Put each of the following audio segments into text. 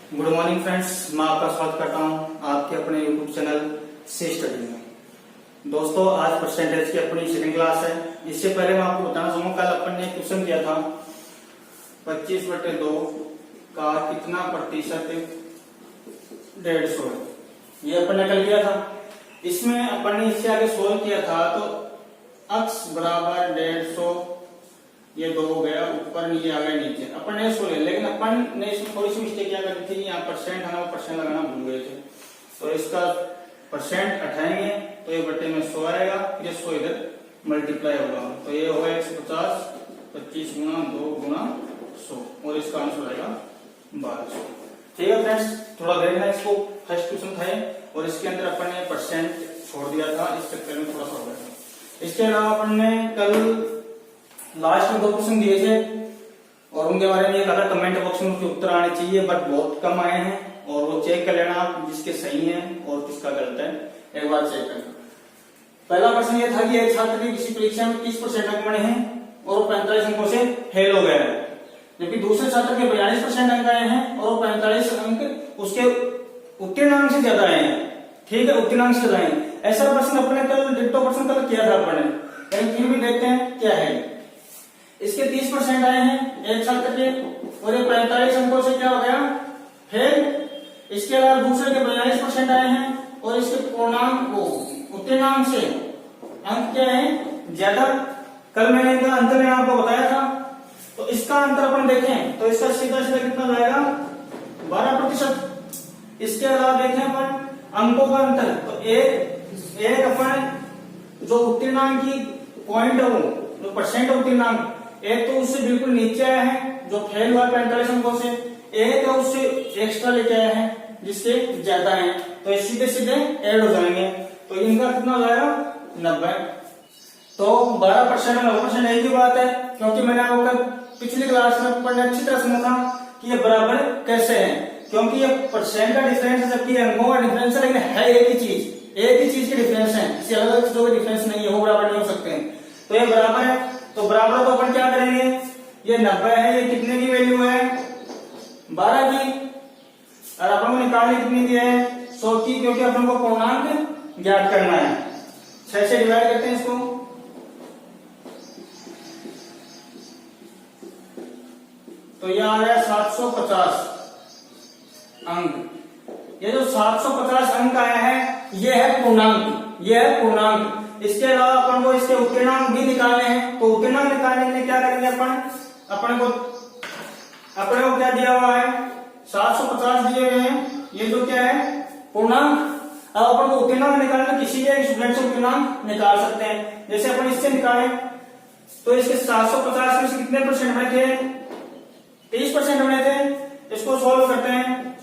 Good morning friends, मैं आपका स्वागत करता हूं आपके अपने यूट्यूब चैनल से स्टडी में। दोस्तों, आज परसेंटेज की अपनी सेकंड क्लास है। इससे पहले मैं आपको बताना चाहूंगा, कल अपन ने क्वेश्चन किया था 25/2 का कितना प्रतिशत 150 है। ये अपन ने कल किया था। इसमें अपन ने इससे आगे सोल्व किया था तो x बराबर 150, ये 2 हो गया, ऊपर नीचे आ गया नीचे। अपन ने सोल्व, लेकिन अपन ने इसमें थोड़ी सी मिस्टेक क्या करी थी, यहाँ परसेंट है ना, वो परसेंट लगाना भूल गए थे। तो इसका परसेंट हटाएंगे तो ये बट्टे में 100 आएगा, फिर 100 इधर मल्टीप्लाई होगा, तो ये होगा 150, 25 गुना 2 गुना 100, और इसका आंसर आएगा 1200। ठीक है फ्रेंड्स, थोड़ा देखना इसको। फर्स्ट क्वेश्चन था और इसके अंदर अपन ने परसेंट छोड़ दिया था, इस चक्कर में थोड़ा सा हो गया। इसके अलावा अपन ने कल लास्ट में 2 क्वेश्चन दिए थे और उनके बारे में ये कहा कमेंट बॉक्स में उनके उत्तर आने चाहिए, बट बहुत कम आए हैं, और वो चेक कर लेना आप जिसके सही है और किसका गलत है, एक बार चेक करना। पहला प्रश्न ये था कि एक छात्र की किसी परीक्षा में 30% अंक बने हैं और वो 45 अंकों से फेल हो गया है, जबकि दूसरे छात्र के 42% अंक आए हैं और वो 45 अंक उसके उत्तीर्ण अंक से ज्यादा आए हैं। ठीक है, उत्तीर्ण अंक से ज्यादा आए। ऐसा प्रश्न अपने कल डिट्टो प्रश्न कल किया था अपन ने, लेकिन फिर भी देखते हैं क्या है। इसके 30% आए हैं एक छात्र के, और ये 45 अंकों से क्या हो गया, फेल। इसके अलावा दूसरे के 42% आए हैं और इसके पूर्णांक को उत्तीर्णांक से अंक क्या है, ज्यादा। कल मैंने इनका अंतर में आपको बताया था, तो इसका अंतर अपन देखें तो इसका सीधा सीधा कितना जाएगा, 12%। इसके अलावा देखें अपन अंकों का अंतर, तो एक अपन जो उत्तीर्णांक की पॉइंट है, वो जो परसेंट उत्तीर्णांक, एक तो उससे बिल्कुल नीचे आया है जो फेल हुआ 45 अंकों से, एक है उससे एक्स्ट्रा लेके आया है जिससे ज्यादा है, तो ये सीधे सीधे ऐड हो जाएंगे। तो इनका कितना हो जाएगा, 90। तो 12% और 90% एक ही बात है, क्योंकि मैंने आपको पिछली क्लास में पढ़ने अच्छी तरह समझा था कि ये बराबर कैसे है, क्योंकि ये परसेंट का डिफरेंस है जबकि अंकों का डिफरेंस है, लेकिन है एक ही चीज के डिफरेंस है, किसी अलग अलग चीजों के डिफरेंस नहीं है, वो बराबर नहीं हो सकते हैं। तो ये बराबर है, तो बराबर तो अपन क्या करेंगे, ये 90 है, ये कितने की वैल्यू है, 12 की, और अपन को निकालने कितनी दी है, 100 की, क्योंकि अपन को पूर्णांक ज्ञात करना है। 6 से डिवाइड करते हैं इसको, तो ये आ गया 750 अंक। ये जो 750 अंक आया है ये है पूर्णांक, इसके अलावा अपन को इसके उत्तीर्णांक भी निकालने हैं, तो उत्तीर्णांक निकालने के लिए क्या करेंगे अपन को क्या दिया हुआ है, 750 दिए हुए हैं, ये जो क्या है पूर्णांक। अब अपन को उत्तीर्णांक निकालना, किसी भी एक स्टूडेंट से उत्तीर्णांक निकाल सकते हैं। जैसे अपन इससे निकालें तो इसके 750 में से कितने परसेंट बने थे, 30% बने थे। इसको सॉल्व करते हैं,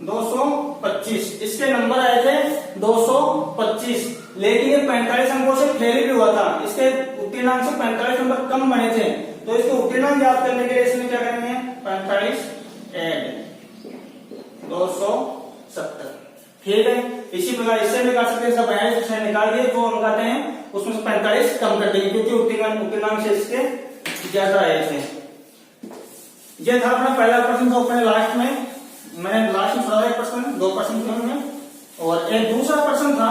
225, इसके नंबर आए थे 225, लेकिन ये 45 अंकों से फेल भी हुआ था, इसके उत्तीर्णांक से 45 नंबर कम बने थे, तो इसके उत्तीर्णांक ज्ञात करने के लिए इसमें क्या करेंगे, 45 ऐड 270। ठीक है, इसी प्रकार इससे निकाल सकते हैं, 42% निकाल दिए, जो अंक आते हैं उसमें से 45 कम कर देंगे, क्योंकि उत्तीर्णांक से इसके ज्यादा आए थे। यह था अपना पहला प्रश्न, जो अपने लास्ट में मैंने लास्ट में एक प्रश्न 2% में, और एक दूसरा प्रश्न था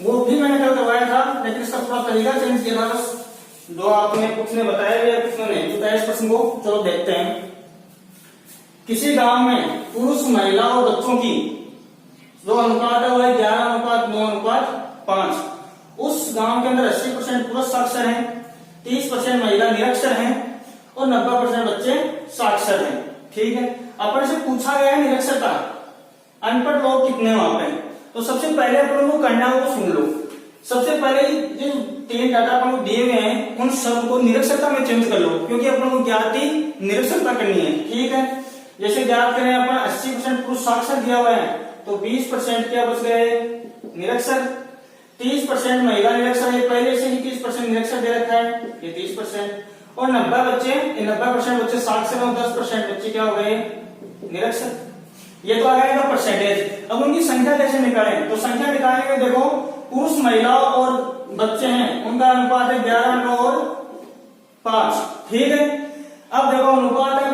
वो भी मैंने कल करवाया था, लेकिन इसका थोड़ा तरीका चेंज किया था, बस जो आपने कुछ ने बताया या कुछ ने नहीं बताया। इस प्रश्न को चलो देखते हैं। किसी गांव में पुरुष, महिला और बच्चों की जो अनुपात है वो है 11:9:5। उस गांव के अंदर 80% पुरुष साक्षर हैं, 30% महिला निरक्षर हैं और 90% बच्चे साक्षर हैं। ठीक है, अपन से पूछा गया है निरक्षरता, अनपढ़ लोग कितने वहां पे। तो सबसे पहले अपन को करना है, वो सुन लो। सबसे पहले जो 3 डाटा अपन को दिए हुए हैं उन सब को निरक्षरता में चेंज कर लो, क्योंकि अपन को ज्ञात ही निरक्षरता करनी है। ठीक है, जैसे ज्ञात करें अपन 80% पुरुष साक्षर दिया हुआ है, तो 20% क्या बच गए, निरक्षर। 30% महिला निरक्षर है, पहले से ही 30% निरक्षर दे रखा है, ये 30%, और 90% बच्चे साक्षर और 10% बच्चे क्या हो गए, निरक्षर। ये तो आ गया इनका परसेंटेज। अब उनकी संख्या कैसे निकालें, तो संख्या निकालने में देखो, पुरुष, महिला और बच्चे हैं, उनका अनुपात है 11:9:5। ठीक है, अब देखो अनुपात है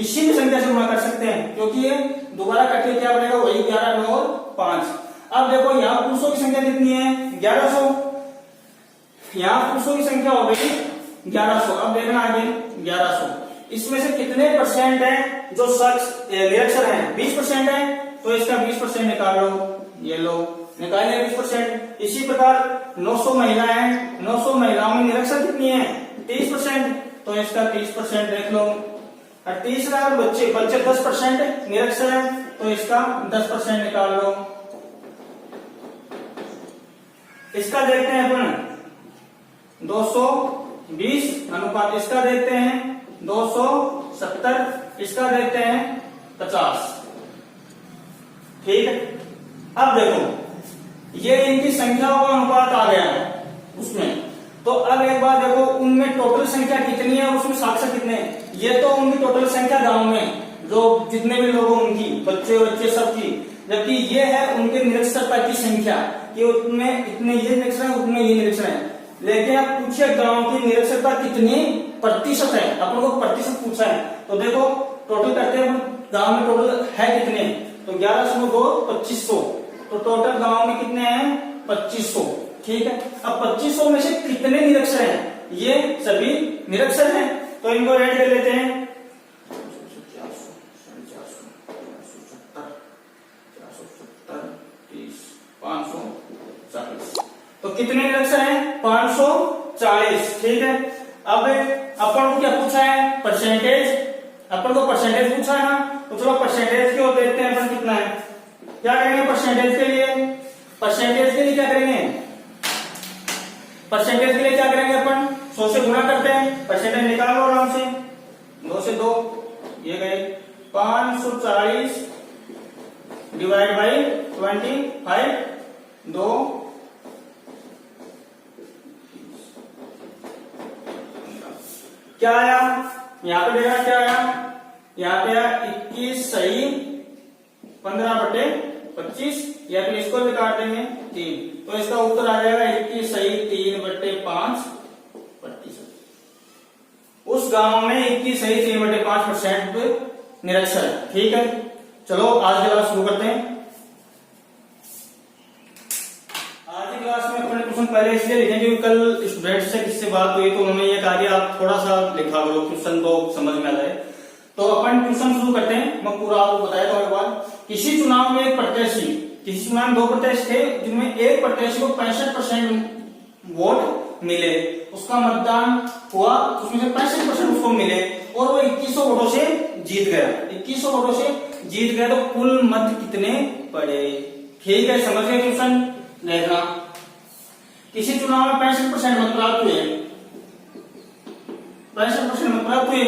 किसी भी संख्या से गुणा कर सकते हैं, क्योंकि ये दोबारा करके क्या बनेगा, वही 11 9 और 5। अब देखो यहाँ पुरुषों की संख्या कितनी है, 1100। यहाँ पुरुषों की संख्या हो गई 1100। अब देखना आगे 1100, इसमें से कितने परसेंट है जो शख्स निरक्षर है, 20% है, तो इसका 20% निकाल लो, ये लो निकाल लिया 20%। इसी प्रकार 900 महिलाएं हैं, 900 महिलाओं में निरक्षर कितनी है, 30%, तो इसका 30% देख लो। और तीसरा बच्चे 10% निरक्षर है, तो इसका 10% निकाल लो। इसका देखते हैं अपन 220 अनुपात, इसका देखते हैं 270, इसका देखते हैं 50। ठीक है, अब देखो ये इनकी संख्याओं का अनुपात आ गया है उसमें। तो अब एक बार देखो उनमें टोटल संख्या कितनी है और उसमें साक्षर कितने हैं। ये तो उनकी टोटल संख्या गांव में जो जितने भी लोग हैं उनकी, बच्चे सबकी, जबकि ये है उनके निरक्षरता की संख्या कि उनमें इतने ये निरक्षर है, उतने ये निरक्षर है। लेकिन आप पूछिए गांव की निरक्षरता कितनी प्रतिशत है, अपन को प्रतिशत पूछा है। तो देखो टोटल करते हैं गांव में टोटल है कितने, तो 1100 2 2500, तो टोटल गांव में कितने हैं 2500। ठीक है, अब 2500 में से कितने निरक्षर हैं, ये सभी निरक्षर हैं, तो इनको ऐड कर लेते हैं। 540, तो कितने निरक्षर हैं 540। ठीक है, अब अपन को क्या पूछा है, परसेंटेज, अपन को परसेंटेज पूछा है ना, तो चलो परसेंटेज क्यों देखते हैं अपन कितना है। क्या करेंगे परसेंटेज के लिए, परसेंटेज के लिए क्या करेंगे, परसेंटेज के लिए क्या करेंगे अपन 100 से गुणा करते हैं, परसेंटेज निकालो आराम से, 2 से 2 ये गए 540 डिवाइड बाई 25, 2 क्या आया, यहाँ पे देखना क्या आया, यहाँ पे आया 21 सही 15/25, या फिर इसको भी काट देंगे 3, तो इसका उत्तर आ जाएगा 21 सही 3/5%। उस गांव में 21 सही 3/5% निरक्षर है। ठीक है, चलो आज की क्लास शुरू करते हैं। आज की क्लास में अपने क्वेश्चन पहले इसलिए लिखेंगे क्योंकि कल स्टूडेंट से किससे बात हुई तो उन्होंने ये कहा कि आप थोड़ा सा लिखा करो, क्वेश्चन तो समझ में आ जाए। तो अपन क्वेश्चन शुरू करते हैं, मैं पूरा आपको बताया था एक बार। किसी चुनाव में एक प्रत्याशी, किसी चुनाव में 2 प्रत्याशी थे जिनमें एक प्रत्याशी को 65% वोट मिले, उसका मतदान हुआ, उसमें से 65% उसको मिले और वो 2100 वोटों से जीत गया। 2100 वोटों से जीत गया, तो कुल मत कितने पड़े। ठीक है, समझ गए क्वेश्चन। देखना, किसी चुनाव में 65% मत प्राप्त हुए, 65% मत प्राप्त हुए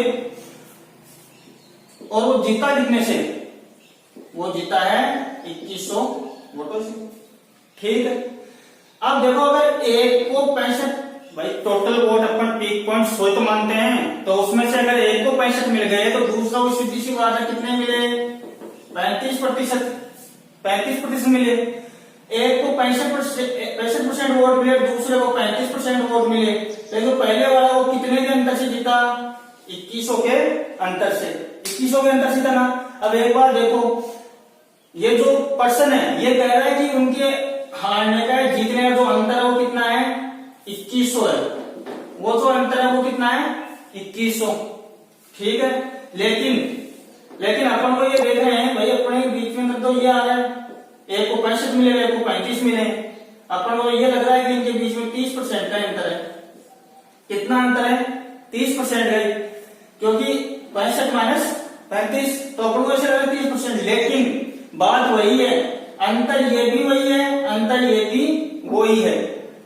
और वो जीता कितने से, वो जीता है 2100 वोटों से। ठीक है, अब देखो अगर एक को 65, भाई टोटल वोट अपन पीक पॉइंट 100 तो मानते हैं, तो उसमें से अगर एक को 65 मिल गए तो दूसरा को सीधी सी बात है कितने मिले, 35% मिले। एक को 65% वोट मिले, दूसरे को 35% वोट मिले, तो पहले वाला वो कितने के अंतर से जीता, 2100 के अंतर से, 2100 के अंतर से था ना। अब एक बार देखो ये जो पर्सन है ये कह रहा है कि उनके हारने का जीतने का जो अंतर है वो कितना है 2100 है, वो जो अंतर है वो कितना है 2100। ठीक है, लेकिन अपन को ये देख रहे हैं भाई अपने बीच में तो ये आ रहा है, एक को 65 मिले, एक को 35 मिले, अपन को ये लग रहा है कि इनके बीच में 30% का अंतर है। कितना अंतर है 30% है, क्योंकि 65 माइनस 35, तो अपन को ऐसे लग रहा है 30%। लेकिन बात वही है, अंतर ये भी वही है, अंतर ये भी वही है,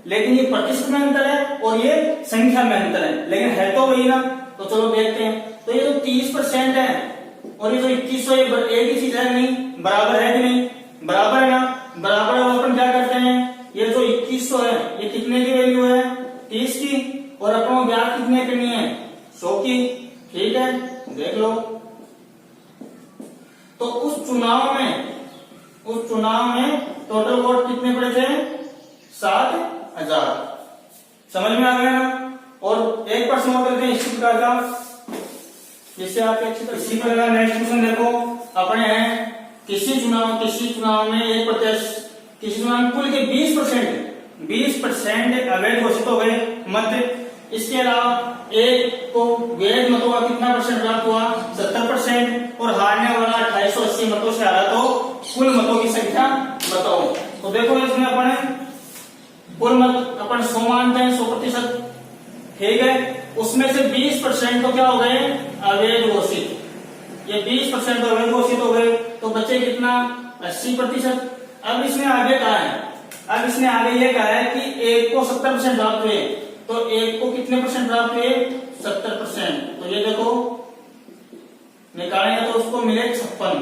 लेकिन ये प्रतिशत में अंतर है और ये संख्या में अंतर है, लेकिन है तो वही ना। तो चलो देखते हैं, तो ये जो 30% है और ये जो 2100 एक ही चीज है, नहीं बराबर है कि नहीं, बराबर है ना, बराबर है। अपन क्या करते हैं, ये जो 2100 है ये कितने की वैल्यू है 30 की, और अपन को ज्ञात कितने करनी है 100 की। ठीक है, देख लो, तो उस चुनाव में टोटल वोट कितने पड़े थे 7000। समझ में आ गया ना। और एक प्रश्न और करते हैं इसी प्रकार का, जिससे आप इसी प्रकार नेक्स्ट क्वेश्चन देखो, अपने हैं किसी चुनाव में एक प्रत्याशी, किसी चुनाव में कुल के 20% अवैध घोषित हो गए मत। इसके अलावा एक को वैध मतों का कितना परसेंट प्राप्त हुआ, 70%, और हारने वाला 2880 मतों से हारा, तो कुल मतों की संख्या बताओ। तो देखो इसमें अपन कुल मत अपन 100 मानते हैं, 100%, ठीक है। उसमें से 20% तो क्या हो गए, अवैध घोषित। ये 20% अवैध घोषित हो गए, तो बचे कितना, 80%। अब इसने आगे कहा है, अब इसने आगे ये कहा है कि एक को 70% प्राप्त हुए, तो एक को कितने परसेंट प्राप्त हुए, 70%। तो ये देखो निकालेंगे तो उसको मिले 56।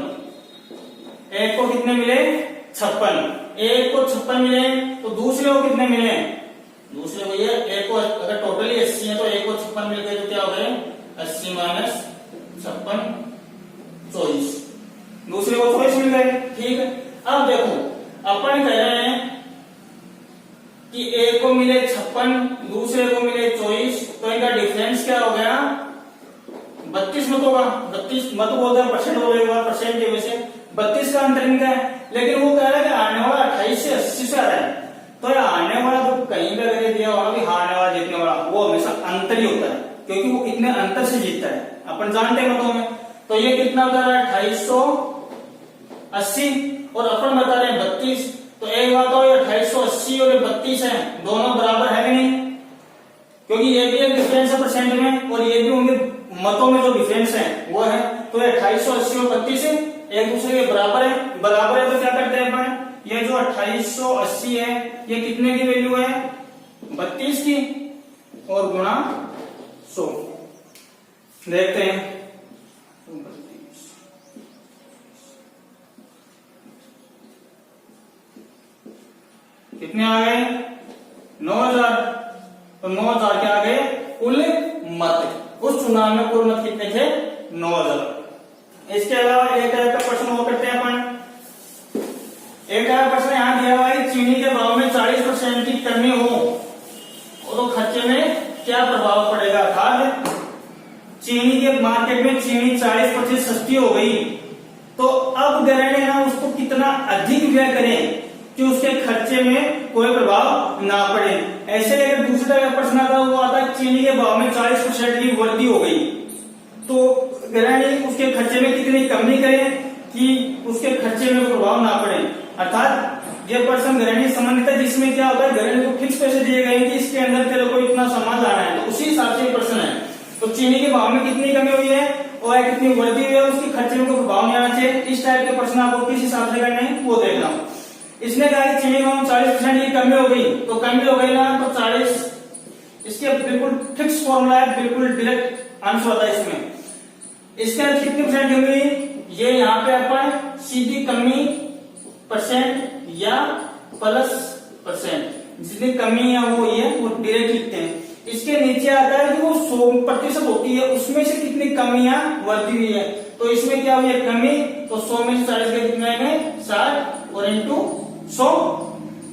एक को कितने मिले, 56। एक को 56 मिले, तो दूसरे को कितने मिले, दूसरे को ये एक को अगर टोटली 80 है तो एक को 56 मिल गए, तो क्या हो गए 80 माइनस 56 24, दूसरे को 24 मिल गए, ठीक है। अब देखो अपन कह रहे हैं कि एक को मिले 56, दूसरे को मिले 24, तो इनका डिफरेंस क्या हो गया, 32 मत होगा। 32 मत बोलते हैं, परसेंट हो गया, परसेंट की वजह से 32 का अंतर इनका है। लेकिन वो कह रहा है कि आने वाला 28 से 80 से आ रहा है, तो ये आने वाला तो कहीं पे अगर दिया होगा कि हारने वाला जीतने वाला, वो हमेशा अंतर ही होता है, क्योंकि वो इतने अंतर से जीतता है, अपन जानते हैं मतों में। तो ये कितना बता रहा है, 2880, और अपन बता रहे हैं 32। तो एक बात हो, ये 2880 और ये 32 है, दोनों बराबर है कि नहीं, क्योंकि ये भी एक डिफरेंस है परसेंट में, और ये भी होंगे मतों में जो डिफरेंस है वो है। तो ये 2880 और 32 एक दूसरे के बराबर है, बराबर है, तो क्या करते हैं अपन, ये जो 2880 है ये कितने की वैल्यू है, 32 की, और गुणा 100 देखते हैं। कितने आ गए, 9000। तो 9000 के आ गए कुल मत, उस चुनाव में कुल मत कितने थे, 9000। इसके अलावा एक टाइप का प्रश्न वो करते हैं अपन, एक टाइप का प्रश्न यहां दिया हुआ है, चीनी के भाव में 40% की कमी हो तो खर्चे में क्या प्रभाव पड़ेगा। अर्थात चीनी के मार्केट में चीनी 40% सस्ती हो गई, तो अब गृहिणी ना उसको कितना अधिक व्यय करें कि उसके खर्चे में कोई प्रभाव ना पड़े। ऐसे अगर दूसरा का प्रश्न आता वो आता है चीनी के भाव में 40% की वृद्धि हो गई, तो गृहिणी उसके खर्चे में कितनी कमी करे कि उसके खर्चे में कोई प्रभाव ना पड़े। अर्थात ये प्रश्न गृहिणी संबंधित है, जिसमें क्या होता है गृहिणी को फिक्स पैसे दिए गए कि इसके अंदर तेरे को इतना सामान लाना है, तो उसी हिसाब से प्रश्न है। तो चीनी के भाव में कितनी कमी हुई है और कितनी वृद्धि हुई है, उसके खर्चे में कोई प्रभाव नहीं आना चाहिए। इस टाइप के प्रश्न आपको किस हिसाब से करने हैं वो देखना। इसने कहा कि चीनी में 40% की कमी हो गई, तो कमी हो गई ना, तो 40 इसके बिल्कुल फिक्स फॉर्मूला है, बिल्कुल डायरेक्ट आंसर होता है इसमें। इसके अंदर कितनी परसेंट कमी हुई, ये यहाँ पे अपन सीधी कमी परसेंट या प्लस परसेंट, जितनी कमी है वो ये वो डायरेक्ट लिखते हैं। इसके नीचे आता है कि वो 100% होती है, उसमें से कितनी कमियां बढ़ती हुई है, तो इसमें क्या हुई है कमी, तो 100 में से 40 के कितने आएंगे 60 और इंटू 100,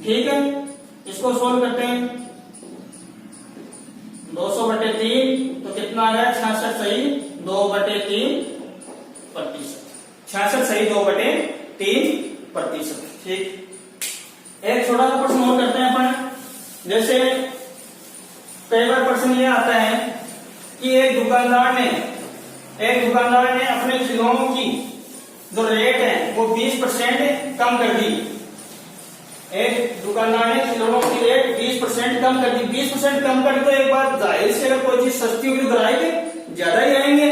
ठीक है। इसको सोल्व करते हैं, 200/3 तो कितना आ गया 66 सही 2/3%, 66 सही 2/3%, ठीक। एक छोटा सा प्रश्न और करते हैं अपन, जैसे कई बार प्रश्न ये आता है कि एक दुकानदार ने अपने खिलौनों की जो रेट है वो 20% कम कर दी। एक दुकानदार ने खिलौनों की रेट 20% कम कर दी। 20% कम कर दी तो एक बात जाहिर से अगर कोई चीज सस्ती होगी तो ग्राहक ज्यादा ही आएंगे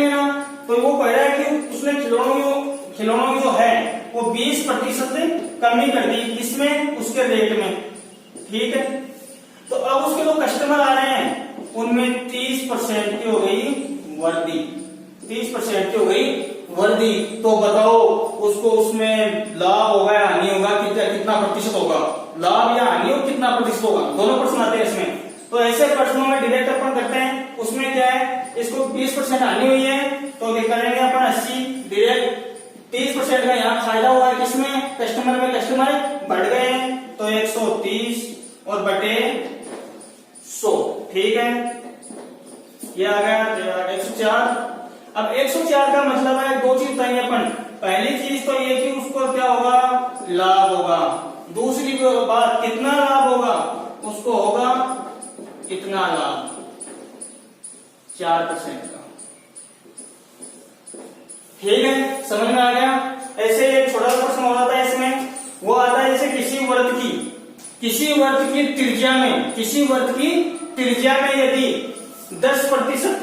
ना। तो वो कह रहा है कि उसने खिलौनों की जो है वो 20% कमी कर दी, इसमें उसके रेट में, ठीक है। तो अब उसके जो कस्टमर आ रहे हैं उनमें 30% की हो गई वृद्धि, 30% की हो गई वृद्धि। तो बताओ उसको उसमें लाभ होगा या हानि होगा, कितना प्रतिशत होगा, लाभ या हानि और कितना प्रतिशत होगा, दोनों प्रश्न आते हैं इसमें। तो ऐसे प्रश्नों में डायरेक्ट अपन करते हैं, उसमें क्या है इसको 20% हानि हुई है तो करेंगे अपन 80 डायरेक्ट, 30% का यहाँ फायदा हुआ है, किसमें कस्टमर में, कस्टमर बढ़ गए तो 130 और बटे 100, ठीक है। ये आ गया 104। अब 104 का मतलब है दो चीज बताएंगे अपन। पहली चीज तो ये कि उसको क्या होगा, लाभ होगा। दूसरी बात कितना लाभ होगा, उसको होगा कितना लाभ, 4% का। ठीक है, समझ में आ गया। ऐसे एक छोटा सा प्रश्न हो रहा था इसमें, वो आता है जैसे किसी वर्त की त्रिज्या में, किसी वर्त की त्रिज्या में यदि 10%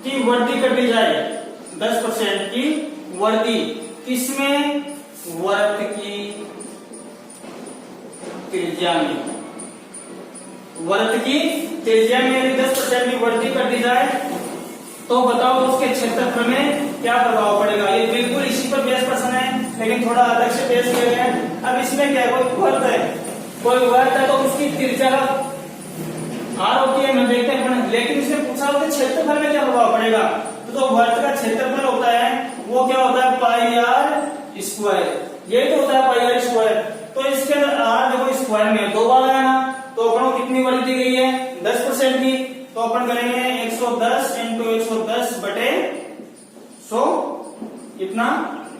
की वृद्धि कर दी जाए, 10% की वृद्धि किसमें, वर्त की त्रिज्या में, वर्त की त्रिज्या में यदि 10% की वृद्धि कर दी जाए तो बताओ उसके क्षेत्रफल में क्या प्रभाव पड़ेगा। ये बिल्कुल इसी पर बेस प्रश्न है, लेकिन थोड़ा अलग से पेश किया गया है। अब इसमें क्या, कोई वर्त है तो उसकी त्रिज्या आर होती है, मैं देखते हैं, लेकिन इसमें पूछा उसके क्षेत्रफल में क्या प्रभाव पड़ेगा। तो वर्त का क्षेत्रफल होता है वो क्या होता है, पाई आर स्क्वायर। ये तो होता है पाई आर स्क्वायर। तो इसके अंदर आर देखो स्क्वायर में 2 बार आया ना, तो अपन को कितनी वृद्धि दी गई है, 10% की। तो अपन करेंगे 110 इंटू 110 बटे 100, कितना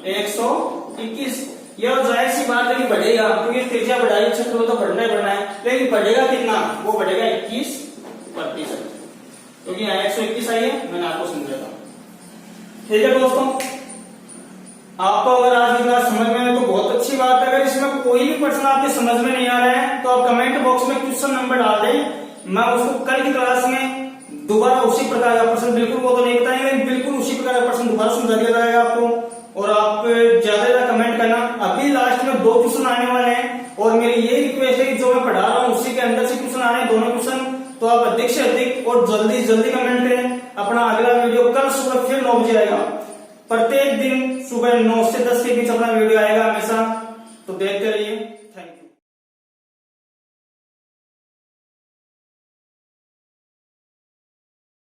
121। यह जाहिर सी बात है कि बढ़ेगा, क्योंकि त्रिज्या बढ़ाई, क्षेत्रफल तो बढ़ना ही बढ़ना है, लेकिन बढ़ेगा कितना, वो बढ़ेगा 21%, क्योंकि यहाँ 121 आई है, मैंने आपको समझाता हूं। ठीक है दोस्तों, आपको अगर आज की क्लास समझ में आए तो बहुत अच्छी बात है। अगर इसमें कोई भी प्रश्न आपके समझ में नहीं आ रहा है तो आप कमेंट बॉक्स में क्वेश्चन नंबर डाल दें, मैं उसको कल की क्लास में दोबारा उसी प्रकार का प्रश्न, बिल्कुल वो तो नहीं बताएंगे, बिल्कुल उसी प्रकार का प्रश्न दोबारा समझा दिया जाएगा आपको। और आप ज्यादा कमेंट करना। अभी लास्ट में 2 क्वेश्चन आने वाले हैं, और मेरी ये रिक्वेस्ट है कि जो मैं पढ़ा रहा हूँ उसी के अंदर से क्वेश्चन आ रहे हैं, दोनों क्वेश्चन। तो आप अधिक से अधिक और जल्दी कमेंट करें। अपना अगला वीडियो कल सुबह फिर 9 बजे आएगा। प्रत्येक दिन सुबह 9 से 10 के बीच अपना वीडियो आएगा हमेशा, तो देखते रहिए। Thank you.